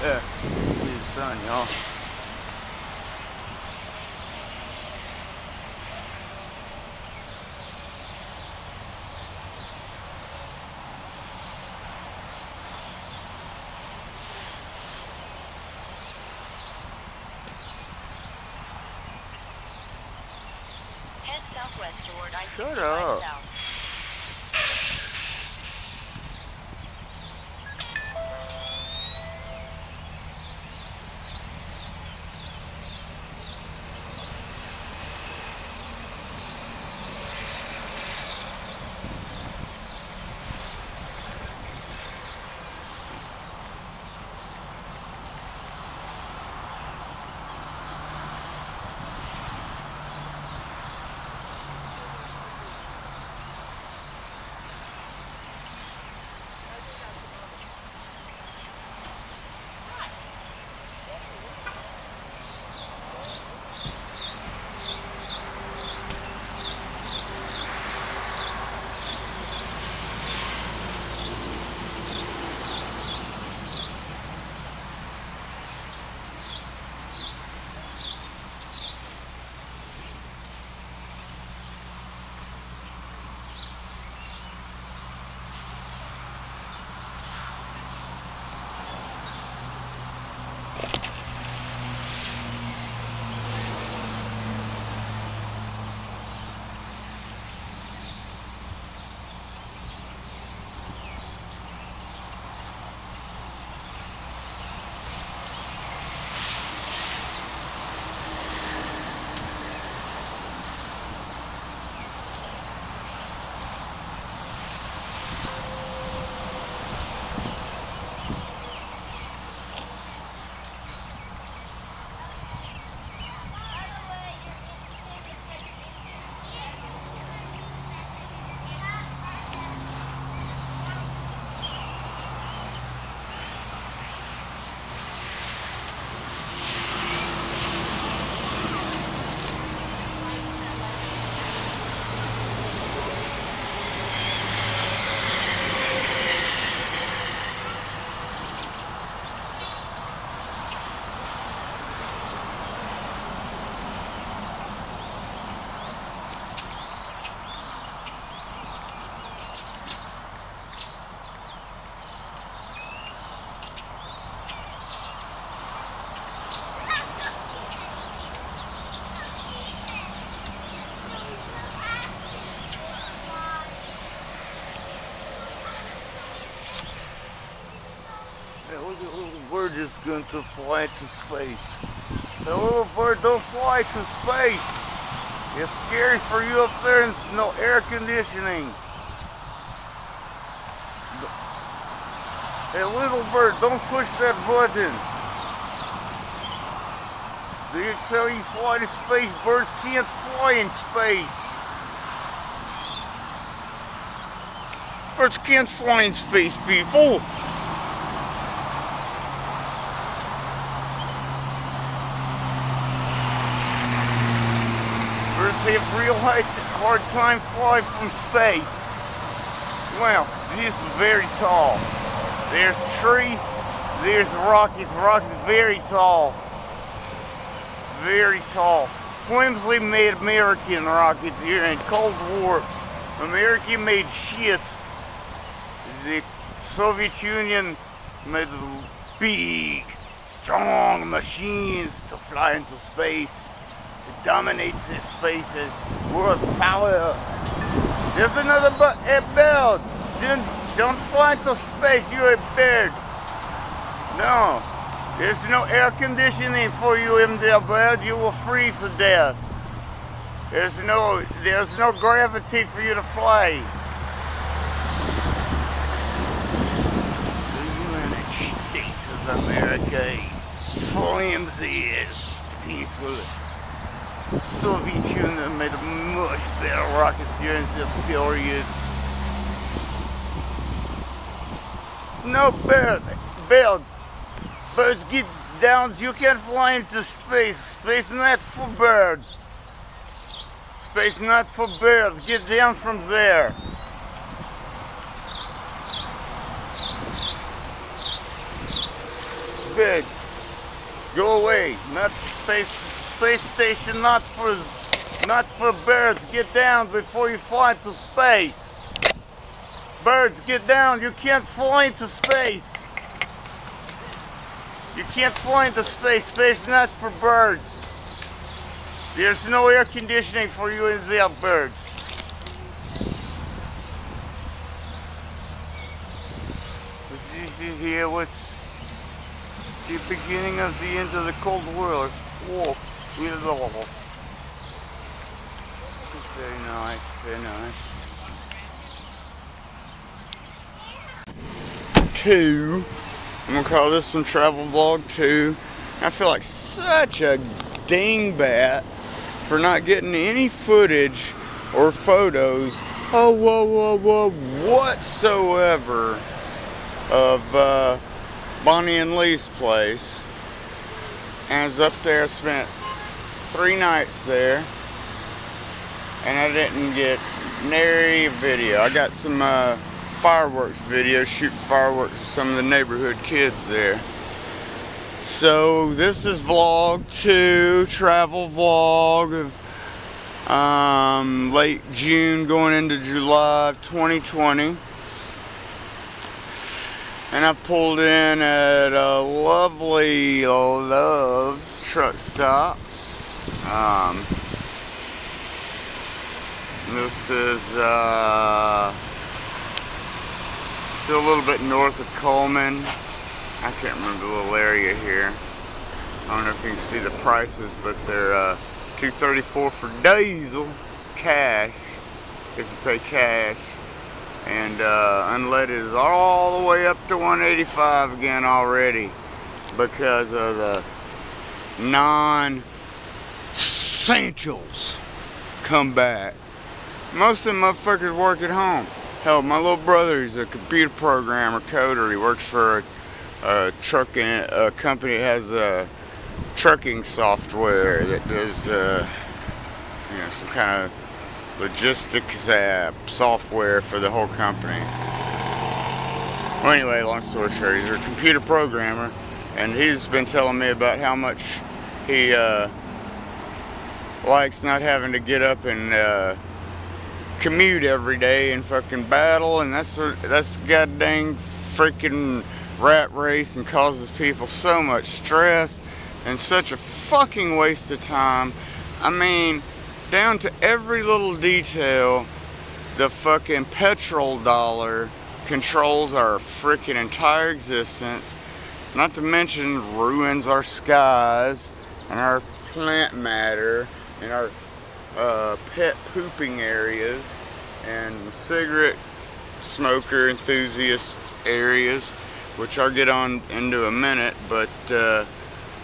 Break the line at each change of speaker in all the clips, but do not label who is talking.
Yeah, see the sun, y'all.
Head southwest toward
Shut
I-65
up.
South.
That little bird is going to fly to space. The little bird don't fly to space. It's scary for you up there and there's no air conditioning. Hey, little bird, don't push that button. Do you tell you fly to space? Birds can't fly in space. Birds can't fly in space, people. Birds have real hard time flying from space. Well, this is very tall. There's tree, there's rockets. Rockets very tall. Very tall. Flimsily made American rocket during Cold War. America made shit. The Soviet Union made big, strong machines to fly into space, to dominate this space as world power. There's another bird. Don't fly into space, you're a bird. No. There's no air conditioning for you in there, bird. You will freeze to death. There's no gravity for you to fly. The United States of America, flimsy as piece of Soviet Union made much better rockets during this period. No birds. Birds get down, you can't fly into space. Space not for birds. Space not for birds. Get down from there. stupid. Go away. Not the space station. Not for birds. Get down before you fly to space. Birds, get down. You can't fly into space. You can't fly into space. Space is not for birds. There's no air conditioning for you and the birds. This is here. It's the beginning of the end of the Cold War. Very nice, very nice. 2. I'm gonna call this one Travel Vlog 2. I feel like such a dingbat for not getting any footage or photos whatsoever of Bonnie and Lee's place. And I was up there, spent 3 nights there, and I didn't get nary a video. I got some fireworks video, shooting fireworks with some of the neighborhood kids there. So this is vlog 2, travel vlog of late June going into July of 2020. And I pulled in at a lovely Love's truck stop. This is still a little bit north of Coleman. I can't remember the little area here. I don't know if you can see the prices, but they're $234 for diesel, cash, if you pay cash. And unleaded is all the way up to $185 again already because of the non-essentials come back. Most of them motherfuckers work at home. Hell, my little brother, he's a computer programmer, coder. He works for a trucking company that has trucking software that does you know, some kind of logistics software for the whole company. Well, anyway, long story short, he's a computer programmer, and he's been telling me about how much he likes not having to get up and commute every day and fucking battle, and that's god dang freaking rat race, and causes people so much stress and such a fucking waste of time. I mean, down to every little detail, the fucking petrol dollar controls our freaking entire existence. Not to mention ruins our skies and our plant matter and our pet pooping areas and cigarette smoker enthusiast areas, which I'll get on into a minute. But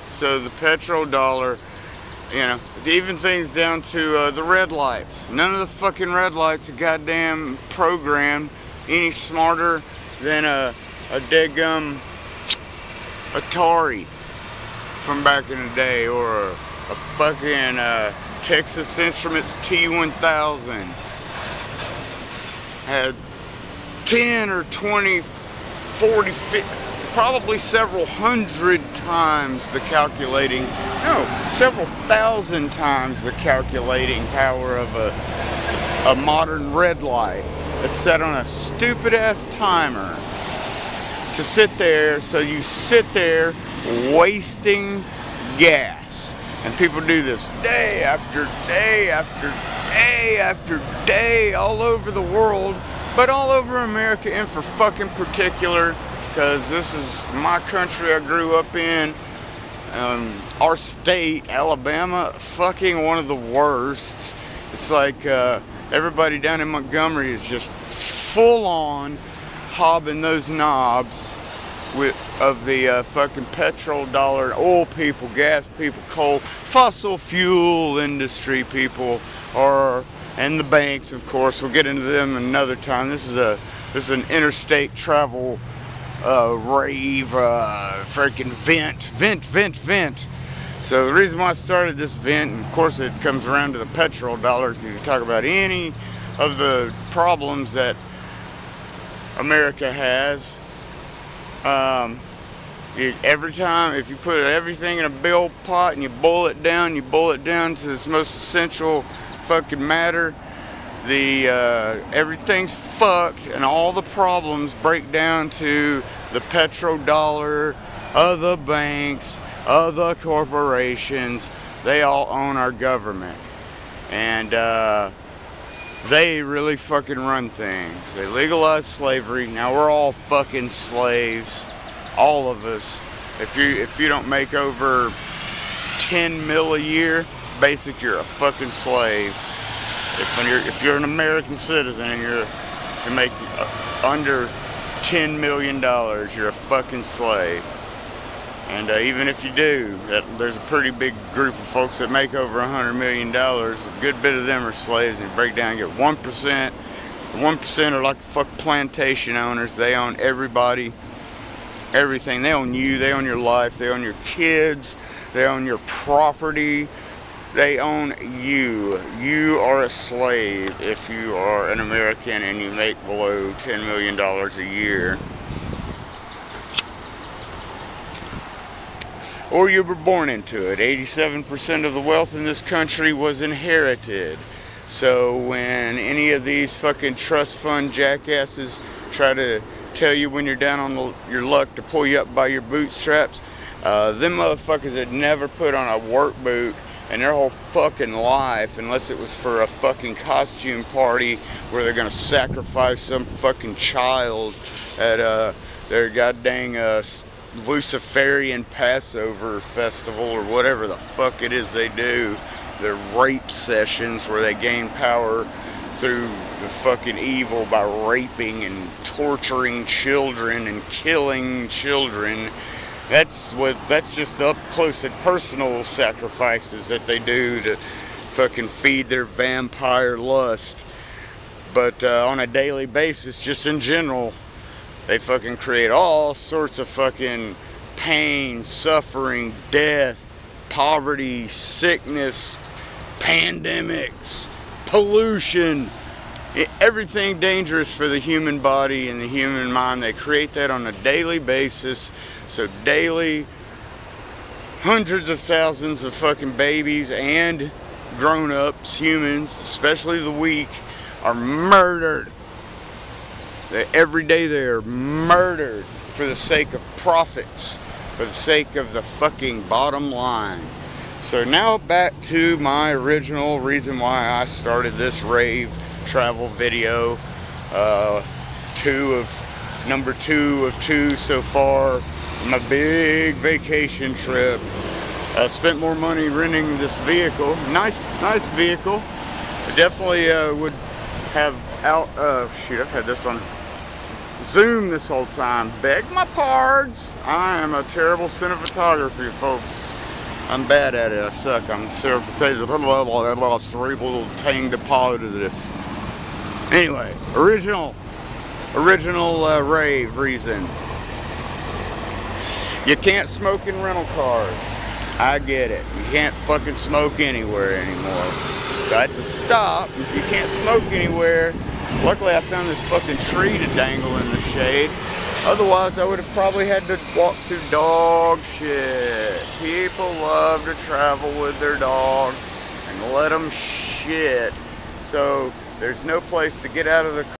so the petrol dollar, you know, even things down to the red lights. None of the fucking red lights are goddamn programmed any smarter than a deadgum Atari from back in the day, or a fucking Texas Instruments T1000. Had 10 or 20, 40, 50, probably several hundred times the calculating, no, several thousand times the calculating power of a modern red light that's set on a stupid ass timer to sit there. So you sit there wasting gas, and people do this day after day after day after day all over the world, but all over America in for fucking particular, because this is my country I grew up in. Our state, Alabama, fucking one of the worst. It's like everybody down in Montgomery is just full on hobbing those knobs of the fucking petrol dollar, oil people, gas people, coal, fossil fuel industry people, and the banks, of course. We'll get into them another time. This is an interstate travel rave, freaking vent. So the reason why I started this vent, and of course it comes around to the petrol dollars, if you talk about any of the problems that America has, Every time, if you put everything in a big old pot and you boil it down to its most essential fucking matter, everything's fucked, and all the problems break down to the petrodollar, of the banks, of the corporations. They all own our government, and they really fucking run things. They legalize slavery. Now we're all fucking slaves, all of us. If you don't make over 10 mil a year, basic, you're a fucking slave. If you're an American citizen and you make under $10 million, you're a fucking slave. And even if you do, there's a pretty big group of folks that make over $100 million. A good bit of them are slaves, and you break down and get 1%. 1% are like the fuck plantation owners. They own everybody, everything. They own you, they own your life, they own your kids, they own your property. They own you. You are a slave if you are an American and you make below $10 million a year. Or you were born into it. 87% of the wealth in this country was inherited. So when any of these fucking trust fund jackasses try to tell you when you're down on your luck to pull you up by your bootstraps, them motherfuckers had never put on a work boot in their whole fucking life, unless it was for a fucking costume party where they're gonna sacrifice some fucking child at their goddamn Luciferian Passover festival or whatever the fuck it is they do. Their rape sessions where they gain power through the fucking evil by raping and torturing children and killing children. That's just the up close and personal sacrifices that they do to fucking feed their vampire lust. But on a daily basis, just in general, they fucking create all sorts of fucking pain, suffering, death, poverty, sickness, pandemics, pollution, everything dangerous for the human body and the human mind. They create that on a daily basis. So daily, hundreds of thousands of fucking babies and grown-ups, humans, especially the weak, are murdered. Every day they are murdered for the sake of profits, for the sake of the fucking bottom line. So now back to my original reason why I started this rave travel video. Number two of two so far. My big vacation trip. Spent more money renting this vehicle. Nice vehicle. I definitely would have shoot, I've had this on Zoom this whole time. Beg my pardons. I am a terrible cinematography, folks. I'm bad at it. I suck. I'm cerebral tang positive. Anyway, original rave reason. You can't smoke in rental cars. I get it. You can't fucking smoke anywhere anymore. So I had to stop. If you can't smoke anywhere, luckily I found this fucking tree to dangle in the shade. Otherwise I would have probably had to walk through dog shit. People love to travel with their dogs and let them shit. So there's no place to get out of the car.